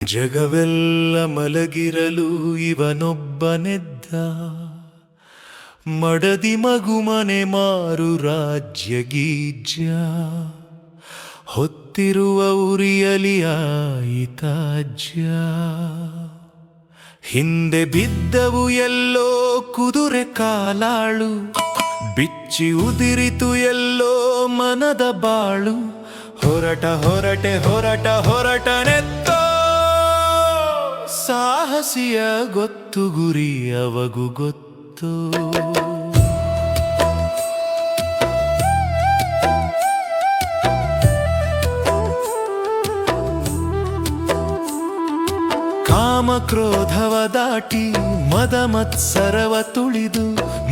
ಜಗವೆಲ್ಲ ಮಲಗಿರಲು ಇವನೊಬ್ಬನೆದ್ದ, ಮಡದಿ ಮಗುಮನೆ ಮಾರು ರಾಜ್ಯ ಗೀಜ್ಯ, ಹೊತ್ತಿರುವ ಉರಿಯಲಿ ಆಯಿತಾಜ್ಯ. ಹಿಂದೆ ಬಿದ್ದವು ಎಲ್ಲೋ ಕುದುರೆ ಕಾಲಾಳು, ಬಿಚ್ಚಿ ಉದಿರಿತು ಎಲ್ಲೋ ಮನದ ಬಾಳು. ಹೊರಟನೆತ್ತೋ ಸಾಹಸಿಯ ಗೊತ್ತು, ಗುರಿ ಅವಗೂ ಗೊತ್ತು. ಕಾಮ ಕ್ರೋಧವ ದಾಟಿ ಮದ ಮತ್ಸರವ ತುಳಿದು,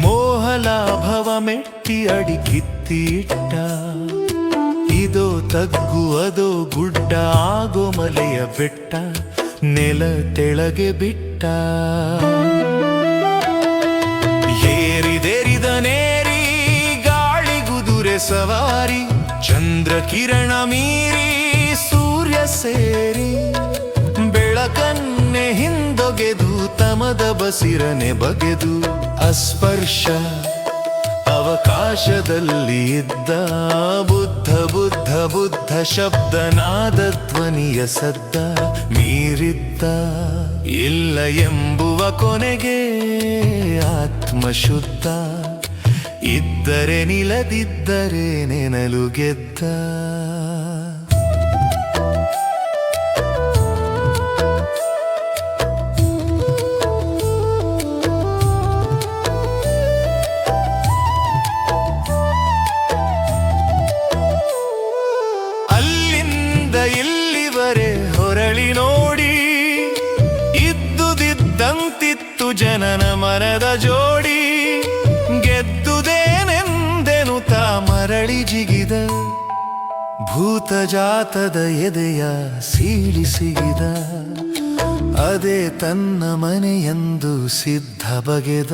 ಮೋಹ ಲಾಭವ ಮೆಟ್ಟಿ ಅಡಿಕಿತ್ತಿ ಇಟ್ಟ. ಇದೋ ತಗ್ಗು ಅದೋ ಗುಡ್ಡ, ಆಗೋ ಮಲೆಯ ಬೆಟ್ಟ, ನೆಲ ತೆಳಗೆ ಬಿಟ್ಟ. ಏರಿದೆರಿದನೇರಿ ಗಾಳಿಗುದುರೆ ಸವಾರಿ, ಚಂದ್ರ ಕಿರಣ ಮೀರಿ ಸೂರ್ಯ ಸೇರಿ. ಬೆಳಕನ್ನೆ ಹಿಂದೊಗೆದು ತಮದ ಬಸಿರನೆ ಬಗೆದು, ಅಸ್ಪರ್ಶ ಅವಕಾಶದಲ್ಲಿ ಇದ್ದ. ಬುದ್ಧ ಬುದ್ಧ ಬುದ್ಧ ಶಬ್ದನಾದ ಧ್ವನಿಯ ಸದ್ದ ಮೀರಿದ್ದ. ಇಲ್ಲ ಎಂಬುವ ಕೊನೆಗೆ ಆತ್ಮಶುದ್ಧ, ಇದ್ದರೆ ನಿಲ್ಲದಿದ್ದರೆ ನೆನಲು ಗೆದ್ದ. ಇಲ್ಲಿವರೆ ಹೊರಳಿ ನೋಡಿ, ಇದ್ದುದಿದ್ದಂತಿತ್ತು ಜನನ ಮನದ ಜೋಡಿ. ಗೆದ್ದುದೇನೆಂದೆನು ತಾ ಮರಳಿ ಜಿಗಿದ, ಭೂತ ಜಾತದ ಎದೆಯ ಸೀಳಿಸಿಗಿದ. ಅದೇ ತನ್ನ ಮನೆಯೆಂದು ಸಿದ್ಧ ಬಗೆದ.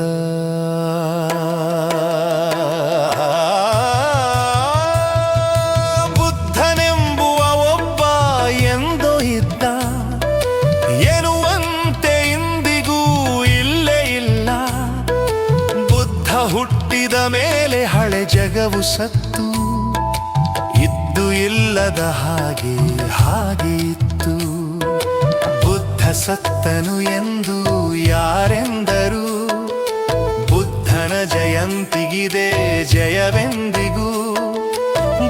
ಹುಟ್ಟಿದ ಮೇಲೆ ಹಳೆ ಜಗವು ಸತ್ತು, ಇದ್ದು ಇಲ್ಲದ ಹಾಗೆ ಇತ್ತು. ಬುದ್ಧ ಸತ್ತನು ಎಂದು ಯಾರೆಂದರು, ಬುದ್ಧನ ಜಯಂತಿಗಿದೆ ಜಯವೆಂದಿಗೂ.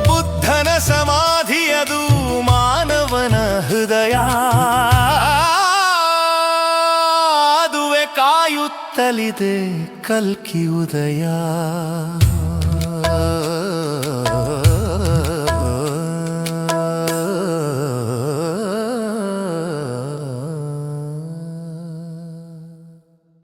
ಬುದ್ಧನ ಸಮಾಧಿಯದು ಮಾನವನ ಹೃದಯ, ಅದುವೆ ಕಾಯುತ್ತಲಿದೆ ಕಲ್ಕಿ ಉದಯ.